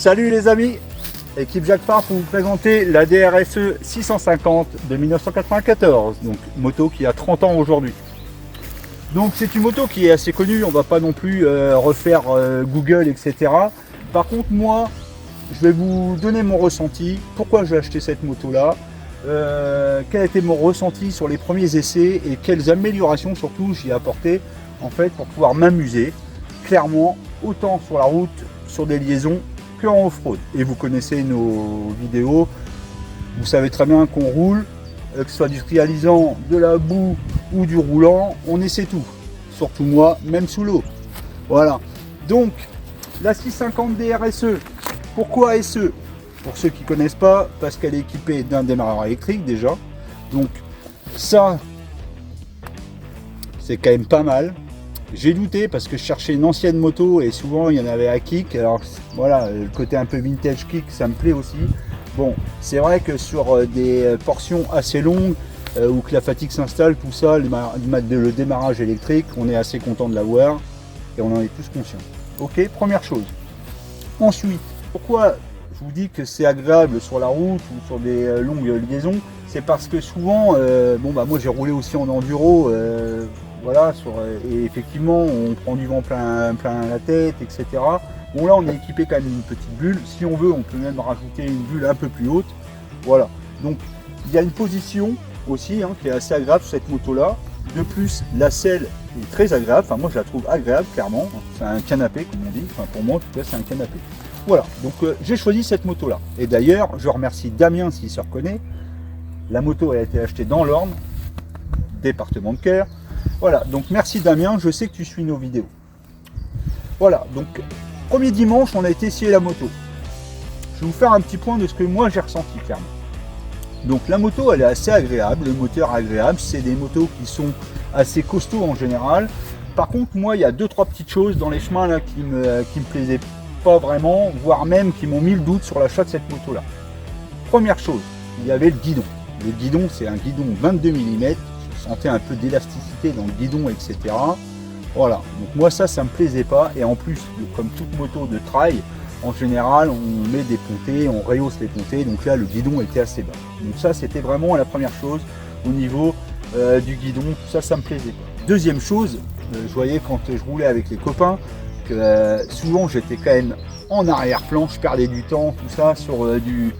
Salut les amis, équipe Jacques Farr pour vous présenter la DRSE 650 de 1994, donc moto qui a 30 ans aujourd'hui. Donc c'est une moto qui est assez connue, on va pas non plus refaire Google, etc. Par contre moi, je vais vous donner mon ressenti, pourquoi j'ai acheté cette moto là, quel a été mon ressenti sur les premiers essais et quelles améliorations surtout j'y ai apporté en fait pour pouvoir m'amuser, clairement, autant sur la route, sur des liaisons, que en off-road. Et vous connaissez nos vidéos, vous savez très bien qu'on roule, que ce soit du trialisant, de la boue ou du roulant, on essaie tout. Surtout moi, même sous l'eau. Voilà. Donc, la 650 DRSE. Pourquoi SE? Pour ceux qui ne connaissent pas, parce qu'elle est équipée d'un démarreur électrique déjà. Donc, ça, c'est quand même pas mal. J'ai douté parce que je cherchais une ancienne moto et souvent il y en avait à kick. Alors voilà, le côté un peu vintage kick, ça me plaît aussi. Bon, c'est vrai que sur des portions assez longues où que la fatigue s'installe, tout ça, le démarrage électrique, on est assez content de l'avoir et on en est tous conscients. Ok, première chose. Ensuite, pourquoi je vous dis que c'est agréable sur la route ou sur des longues liaisons? C'est parce que souvent, moi j'ai roulé aussi en enduro. Voilà, et effectivement on prend du vent plein la tête, etc. Bon là on est équipé quand même d'une petite bulle, si on veut on peut même rajouter une bulle un peu plus haute. Voilà, donc il y a une position aussi qui est assez agréable sur cette moto là. De plus la selle est très agréable, enfin moi je la trouve agréable clairement, c'est un canapé comme on dit, enfin pour moi en tout cas c'est un canapé. Voilà, donc j'ai choisi cette moto là. Et d'ailleurs je remercie Damien s'il se reconnaît, la moto a été achetée dans l'Orne, département de Quer. Voilà, donc merci Damien, je sais que tu suis nos vidéos. Voilà, donc premier dimanche, on a été essayer la moto. Je vais vous faire un petit point de ce que moi j'ai ressenti clairement. Donc la moto, elle est assez agréable, le moteur agréable, c'est des motos qui sont assez costauds en général. Par contre, moi, il y a 2-3 petites choses dans les chemins là qui me plaisaient pas vraiment, voire même qui m'ont mis le doute sur l'achat de cette moto là. Première chose, il y avait le guidon. Le guidon, c'est un guidon 22 mm. Sentais un peu d'élasticité dans le guidon, etc. Voilà, donc moi ça me plaisait pas. Et en plus, comme toute moto de trail, en général, on met des pontées, on rehausse les pontées. Donc là, le guidon était assez bas. Donc ça, c'était vraiment la première chose au niveau du guidon. Tout ça me plaisait pas. Deuxième chose, je voyais quand je roulais avec les copains que souvent j'étais quand même en arrière-plan, je perdais du temps, tout ça sur du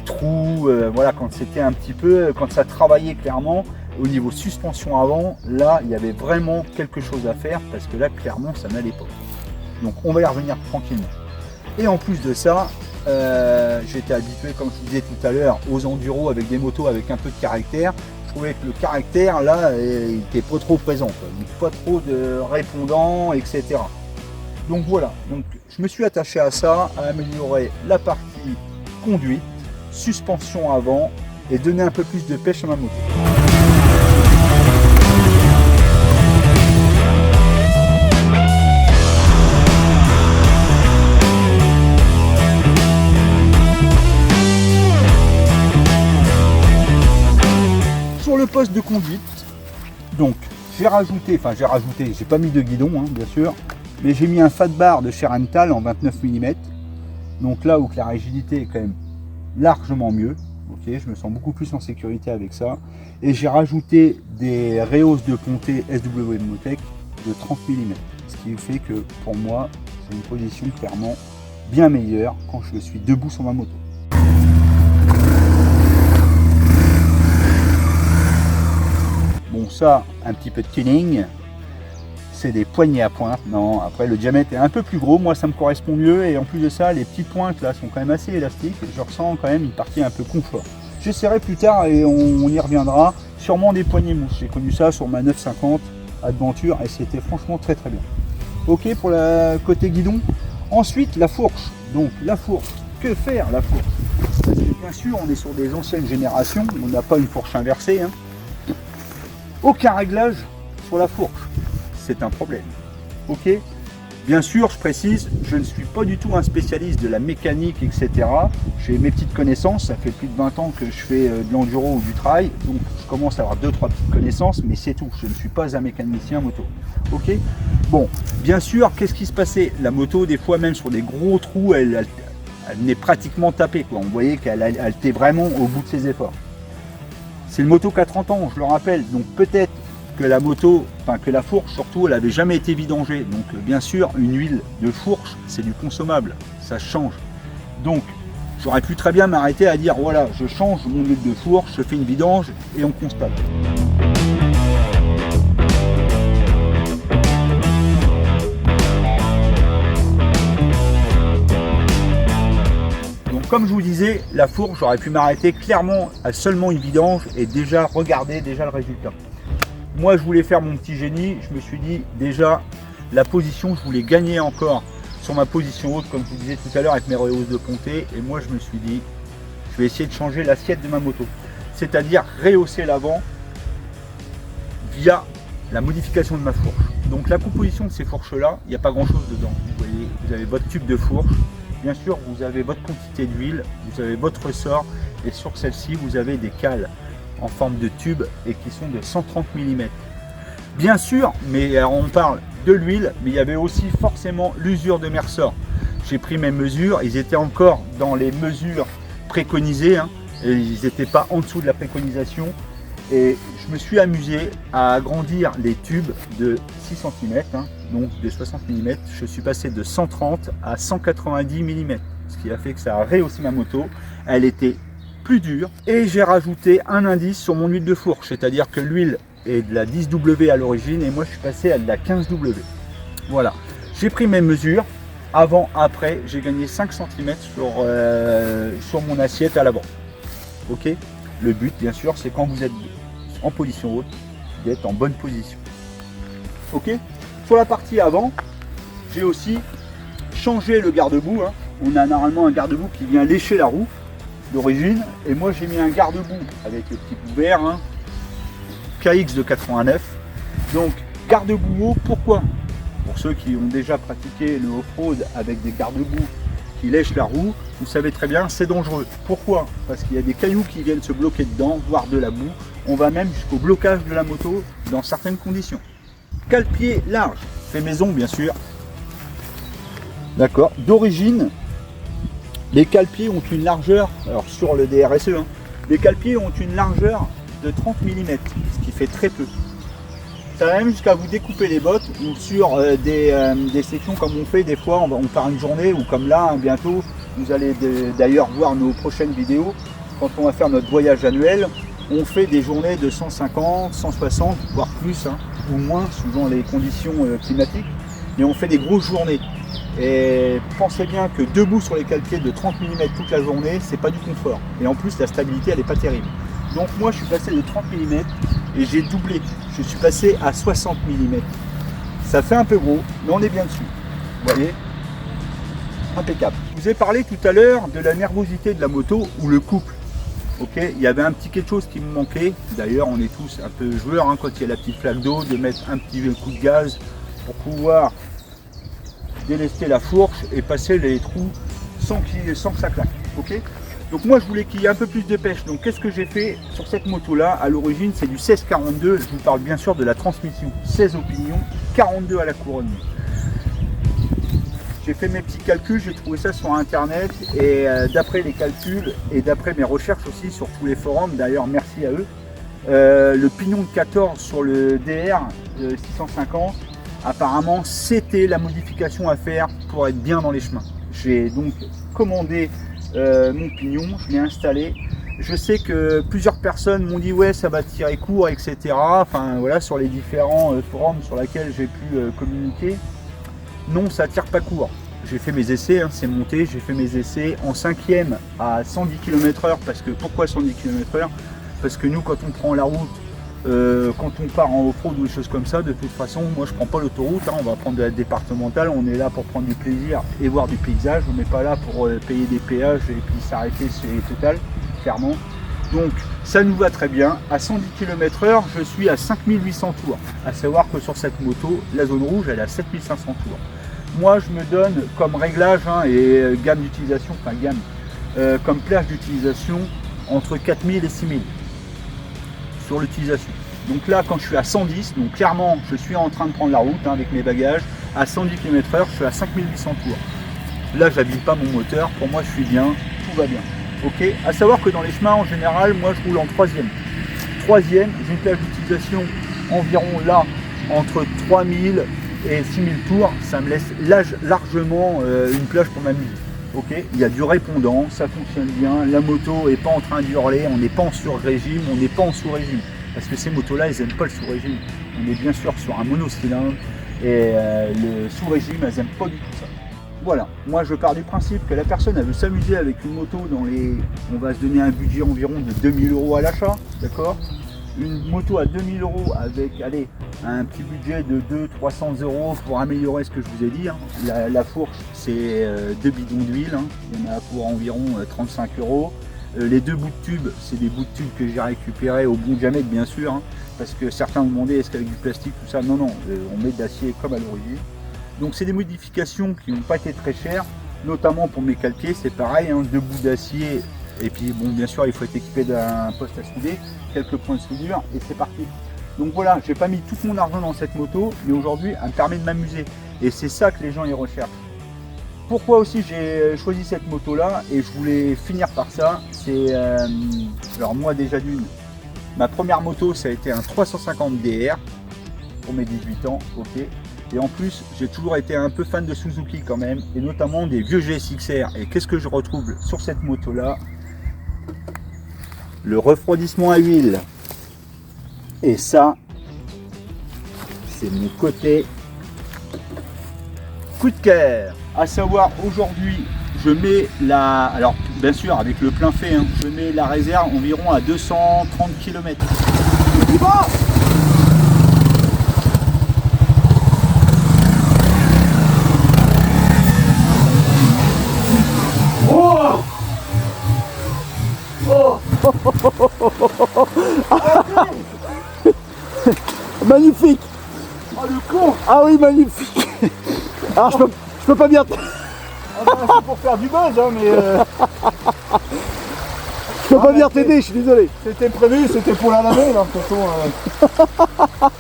trou. Voilà, quand c'était un petit peu, quand ça travaillait clairement. Au niveau suspension avant, là, il y avait vraiment quelque chose à faire parce que là, clairement, ça n'allait pas. Donc, on va y revenir tranquillement. Et en plus de ça, j'étais habitué, comme je vous disais tout à l'heure, aux enduros avec des motos avec un peu de caractère. Je trouvais que le caractère, là, il n'était pas trop présent, quoi. Donc, pas trop de répondants, etc. Donc, voilà. Donc, je me suis attaché à ça, à améliorer la partie conduite, suspension avant et donner un peu plus de pêche à ma moto. Le poste de conduite, donc j'ai pas mis de guidon bien sûr, mais j'ai mis un fat bar de chez Rental en 29 mm, donc là où la rigidité est quand même largement mieux, ok, je me sens beaucoup plus en sécurité avec ça, et j'ai rajouté des rehausses de pontée SW Motec de 30 mm, ce qui fait que pour moi c'est une position clairement bien meilleure quand je suis debout sur ma moto. Bon, ça, un petit peu de tuning, c'est des poignées à pointe. Non, après le diamètre est un peu plus gros, moi ça me correspond mieux, et en plus de ça, les petites pointes là sont quand même assez élastiques, je ressens quand même une partie un peu confort. J'essaierai plus tard et on y reviendra, sûrement des poignées mousses. J'ai connu ça sur ma 950 Adventure et c'était franchement très très bien. Ok pour le côté guidon. Ensuite la fourche. Donc la fourche, que faire la fourche? Parce que bien sûr on est sur des anciennes générations, on n'a pas une fourche inversée. Aucun réglage sur la fourche, c'est un problème. Ok, bien sûr, je précise, je ne suis pas du tout un spécialiste de la mécanique, etc. J'ai mes petites connaissances, ça fait plus de 20 ans que je fais de l'enduro ou du trail, donc je commence à avoir 2-3 petites connaissances, mais c'est tout. Je ne suis pas un mécanicien moto. Ok, Bon, bien sûr, qu'est-ce qui se passait? La moto, des fois, même sur des gros trous, elle n'est pratiquement tapée, quoi. On voyait qu'elle était vraiment au bout de ses efforts. C'est une moto qui a 30 ans, je le rappelle, donc peut-être que la moto, enfin que la fourche surtout, elle n'avait jamais été vidangée. Donc bien sûr, une huile de fourche, c'est du consommable, ça change. Donc j'aurais pu très bien m'arrêter à dire voilà, je change mon huile de fourche, je fais une vidange et on constate. Comme je vous disais, la fourche, j'aurais pu m'arrêter clairement à seulement une vidange et déjà regarder déjà le résultat. Moi, je voulais faire mon petit génie. Je me suis dit déjà, la position, je voulais gagner encore sur ma position haute, comme je vous disais tout à l'heure avec mes rehausses de ponté. Et moi, je me suis dit, je vais essayer de changer l'assiette de ma moto. C'est-à-dire rehausser l'avant via la modification de ma fourche. Donc la composition de ces fourches-là, il n'y a pas grand-chose dedans. Vous voyez, vous avez votre tube de fourche. Bien sûr, vous avez votre quantité d'huile, vous avez votre ressort et sur celle-ci, vous avez des cales en forme de tube et qui sont de 130 mm. Bien sûr, mais alors on parle de l'huile, mais il y avait aussi forcément l'usure de mes ressorts. J'ai pris mes mesures, ils étaient encore dans les mesures préconisées, hein, et ils n'étaient pas en dessous de la préconisation. Et je me suis amusé à agrandir les tubes de 6 cm, hein, donc de 60 mm. Je suis passé de 130 à 190 mm, ce qui a fait que ça a rehaussé ma moto. Elle était plus dure et j'ai rajouté un indice sur mon huile de fourche, c'est-à-dire que l'huile est de la 10W à l'origine et moi je suis passé à de la 15W. Voilà, j'ai pris mes mesures. Avant, après, j'ai gagné 5 cm sur mon assiette à l'avant. Ok. Le but, bien sûr, c'est quand vous êtes en position haute, d'être en bonne position. Ok. Sur la partie avant, j'ai aussi changé le garde-boue. Hein. On a normalement un garde-boue qui vient lécher la roue d'origine. Et moi, j'ai mis un garde-boue avec le petit bout vert, hein, KX de 89. Donc, garde-boue haut, pourquoi? Pour ceux qui ont déjà pratiqué le off-road avec des garde-boue qui lèchent la roue, vous savez très bien, c'est dangereux. Pourquoi? Parce qu'il y a des cailloux qui viennent se bloquer dedans, voire de la boue. On va même jusqu'au blocage de la moto dans certaines conditions. Cale-pied large, fait maison bien sûr. D'accord. D'origine, les cale-pieds ont une largeur, alors sur le DRSE, hein, les cale-pieds ont une largeur de 30 mm, ce qui fait très peu. Ça va même jusqu'à vous découper les bottes ou sur des sections comme on fait des fois, on part une journée ou comme là, hein, bientôt, vous allez d'ailleurs voir nos prochaines vidéos, quand on va faire notre voyage annuel, on fait des journées de 150, 160, voire plus, hein, ou moins, suivant les conditions climatiques, mais on fait des grosses journées. Et pensez bien que debout sur les cale-pieds de 30 mm toute la journée, c'est pas du confort. Et en plus, la stabilité, elle n'est pas terrible. Donc moi, je suis passé de 30 mm et j'ai doublé. Je suis passé à 60 mm. Ça fait un peu gros, mais on est bien dessus. Vous voyez? Impeccable. Je vous ai parlé tout à l'heure de la nervosité de la moto ou le couple. Ok, il y avait un petit quelque chose qui me manquait. D'ailleurs, on est tous un peu joueurs, hein, quand il y a la petite flaque d'eau, de mettre un petit coup de gaz pour pouvoir délester la fourche et passer les trous sans que ça claque. Ok. Donc moi je voulais qu'il y ait un peu plus de pêche. Donc qu'est-ce que j'ai fait sur cette moto là? À l'origine c'est du 1642. Je vous parle bien sûr de la transmission 16 au pignon, 42 à la couronne. J'ai fait mes petits calculs, j'ai trouvé ça sur internet et d'après les calculs et d'après mes recherches aussi sur tous les forums, d'ailleurs merci à eux, le pignon de 14 sur le DR 650, apparemment c'était la modification à faire pour être bien dans les chemins. J'ai donc commandé mon pignon, je l'ai installé. Je sais que plusieurs personnes m'ont dit ouais ça va tirer court, etc. Enfin voilà, sur les différents forums sur lesquels j'ai pu communiquer. Non, ça tire pas court. J'ai fait mes essais, hein, c'est monté, j'ai fait mes essais en 5e à 110 km/h. Parce que pourquoi 110 km/h? Parce que nous quand on prend la route, quand on part en off-road ou des choses comme ça, de toute façon moi je prends pas l'autoroute, hein, on va prendre de la départementale, on est là pour prendre du plaisir et voir du paysage, on n'est pas là pour payer des péages et puis s'arrêter chez Total, clairement. Donc ça nous va très bien. À 110 km/h, je suis à 5800 tours. À savoir que sur cette moto, la zone rouge, elle est à 7500 tours. Moi, je me donne comme réglage, hein, et gamme d'utilisation, enfin gamme, comme plage d'utilisation, entre 4000 et 6000 sur l'utilisation. Donc là, quand je suis à 110, donc clairement, je suis en train de prendre la route hein, avec mes bagages. À 110 km/h, je suis à 5800 tours. Là, j'abîme pas mon moteur. Pour moi, je suis bien. Tout va bien. Ok. À savoir que dans les chemins, en général, moi, je roule en troisième. Troisième, j'ai une plage d'utilisation environ là, entre 3000 et 6000 tours. Ça me laisse largement une plage pour m'amuser. Ok, il y a du répondant, ça fonctionne bien, la moto n'est pas en train d'hurler, on n'est pas en sur-régime, on n'est pas en sous-régime. Parce que ces motos-là, elles n'aiment pas le sous-régime. On est bien sûr sur un monocylindre et le sous-régime, elles n'aiment pas du tout ça. Voilà, moi je pars du principe que la personne, elle veut s'amuser avec une moto dans les... On va se donner un budget environ de 2000 € à l'achat, d'accord? Une moto à 2000 € avec, allez, un petit budget de 200-300 € pour améliorer ce que je vous ai dit. Hein. La fourche, c'est 2 bidons d'huile, hein. Il y en a pour environ 35 €. Les 2 bouts de tube, c'est des bouts de tube que j'ai récupérés au bon diamètre, bien sûr, hein, parce que certains me demandaient est-ce qu'avec du plastique, tout ça, non, on met de l'acier comme à l'origine. Donc c'est des modifications qui n'ont pas été très chères, notamment pour mes cale-pieds, c'est pareil, hein, 2 bouts d'acier. Et puis bon, bien sûr, il faut être équipé d'un poste à souder, quelques points de soudure et c'est parti. Donc voilà, j'ai pas mis tout mon argent dans cette moto, mais aujourd'hui, elle me permet de m'amuser. Et c'est ça que les gens y recherchent. Pourquoi aussi j'ai choisi cette moto là et je voulais finir par ça, c'est alors moi déjà d'une, ma première moto ça a été un 350 DR pour mes 18 ans, ok. Et en plus, j'ai toujours été un peu fan de Suzuki quand même, et notamment des vieux GSX-R. Et qu'est-ce que je retrouve sur cette moto là? Le refroidissement à huile. Et ça, c'est mon côté coup de cœur. À savoir, aujourd'hui, je mets la... Alors, bien sûr, avec le plein fait, hein, je mets la réserve environ à 230 km. Magnifique. Oh le con. Ah oui, magnifique. Alors je peux pas bien... Ah bah, c'est pour faire du buzz, hein, mais... Je peux pas bien t'aider, je suis désolé. C'était prévu, c'était pour la laver, là, de toute façon.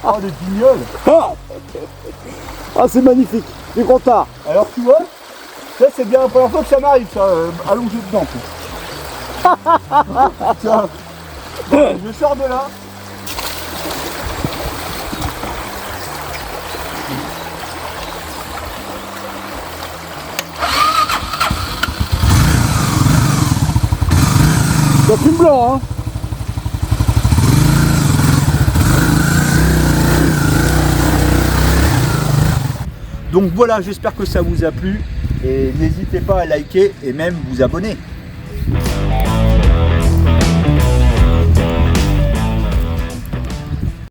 Oh, des guignols. Ah, c'est magnifique. Du content. Alors, tu vois, ça, c'est bien la première fois que ça m'arrive, ça, allongé dedans. Tiens, bon, je sors de là. Ça fume blanc, hein. Donc voilà, j'espère que ça vous a plu et n'hésitez pas à liker et même vous abonner.